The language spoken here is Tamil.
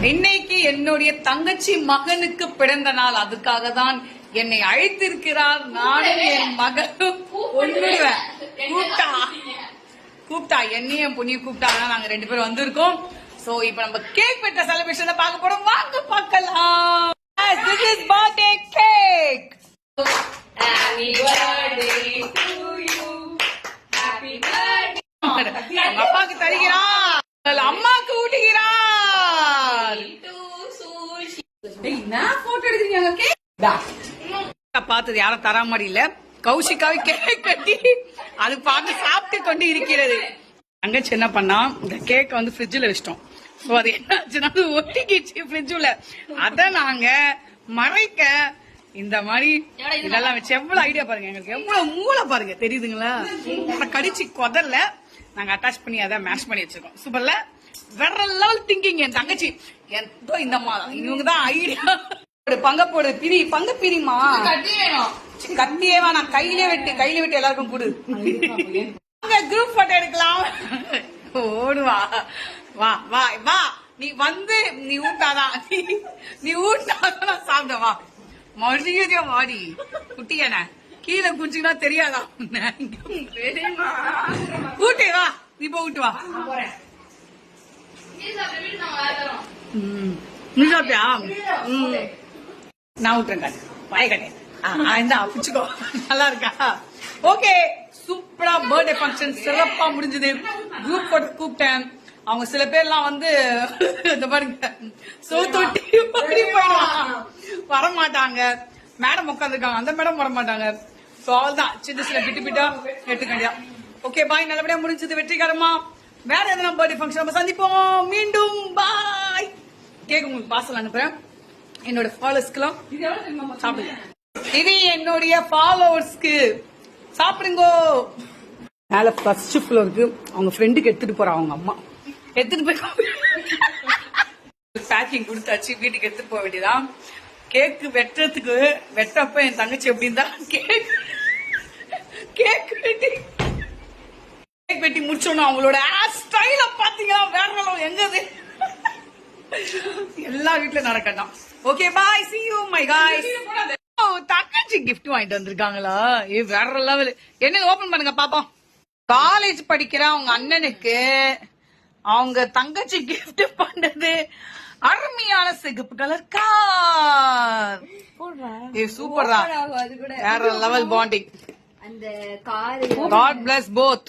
இன்னைக்கு என்னுடைய தங்கச்சி மகனுக்கு பிறந்த நாள். அதுக்காக தான் என்னை அழைத்திருக்கிறார். நானும் என் மகனும் கூப்பிட்டா என்னையும் புண்ணியம் கூப்பிட்டா நாங்க 2 பேரும் வந்திருக்கோம். சோ இப்ப நம்ம கேக் வெட்ட செலிப்ரேஷன் பார்க்க போறோம். வாங்க பார்க்கலாம். This is birthday cake. Happy birthday to you. Happy birthday. அப்பாக்கு தருகிறார், அம்மாக்கு ஊட்டுகிறார். நான் போட்டோ எடுக்கிறீங்க. பார்த்தது யாரும் தர மாதிரி இல்ல. கௌஷிகாவை கேக் கட்டி அது பார்த்து சாப்பிட்டு கொண்டு இருக்கிறது. தங்கச்சி என்ன பண்ணா, இந்த கேக்க வந்து ஃப்ரிட்ஜ்ல வச்சிட்டோம். சோ அது என்னாச்சுன்னா ஒட்டிக்கிச்சு ஃப்ரிட்ஜ்ல. அத நாங்க மறைக்க இந்த மாதிரி இதெல்லாம் வச்சு எவ்வளவு ஐடியா பாருங்க, எங்களுக்கு எவ்வளவு மூளை பாருங்க, தெரியுதுங்களா? கடிச்சு கொதல்ல நாங்க அட்டாச் பண்ணி அதை மேஷ் பண்ணி வச்சிருக்கோம். சூப்பர்ல, வேற லெவல் திங்கிங். என் தங்கச்சி எந்தோ இந்த இவங்கதான் ஐடியா. பங்க போடு, பிரி பங்க பிரிமா. கத்தியே நான் கையிலே விட்டு எல்லாருக்கும் கொடு. குரூப் போட்டோ எடுக்கலாம். ஓடுவா, வா வா வா. நீ வந்து நீ ஊட்டாதான், நீ ஊட்டாதான் சாப்பிட. வா மறுபடியும் வாடி குட்டியான கீழே குஞ்சுனா தெரியாதா? ஊட்டே வா, நீ போ ஊட்டு வா. நீ சாப்பிட்டியா? நான் ஊட்டுறேன். வாய கட்டேன். பிடிச்சுக்கோ. நல்லா இருக்கா? ஓகே, சூப்பரா பர்த்டே ஃபங்க்ஷன் சிறப்பா முடிஞ்சது. குரூப் போட்டு கூப்பிட்டேன். அவங்க சில பேர்லாம் வந்து இந்த பாருங்க சோத்தொட்டி வரமாட்டாங்க. மேடம் உட்காந்துருக்காங்க, அந்த மேடம் வரமாட்டாங்க. சோ அவள்தான் சின்ன சின்ன பிட்டா எடுத்துக்கண்டியா. ஓகே பாய், நல்லபடியா முடிஞ்சது வெற்றிகரமா. வேற எதனா பர்த்டே ஃபங்க்ஷன் நம்ம சந்திப்போம். மீண்டும் பாய். கேக் உங்களுக்கு பார்சல் அனுப்புறேன். என்னோட ஃபாலோவர்ஸ்க்குலாம் சாப்பிடுங்க. இது என்னுடைய ஃபாலோவர்ஸ்க்கு சாப்பிடுங்க. மேல ஃபர்ஸ்ட் ஃப்ளோருக்கு அவங்க ஃப்ரெண்டுக்கு எடுத்துட்டு போறாங்க. அவங்க அம்மா எடுத்துட்டு போய் பேக்கிங் கொடுத்தாச்சு. வீட்டுக்கு எடுத்துட்டு போக வேண்டியதான். கேக்கு வெட்டுறதுக்கு வெட்டப்ப என் தங்கச்சி எப்படின்னு தான் கேக் வெட்டி முடிச்சோம். அவங்களோட ஸ்டைல பாத்தீங்கன்னா வேற அளவு. எங்கது எல்லா வீட்டுல நடக்கட்டும். Okay bye, see you my guys. தங்கச்சி கிஃப்ட் வாங்கிட்டு வந்திருக்காங்களா? வேற லெவல். என்ன ஓபன் பண்ணுங்க பாப்போம். காலேஜ் படிக்கிற அவங்க அண்ணனுக்கு அவங்க தங்கச்சி கிஃப்ட் பண்ணது அருமையான சிகப்பு கலர் கார். சூப்பர் தான், வேற level bonding. God bless both.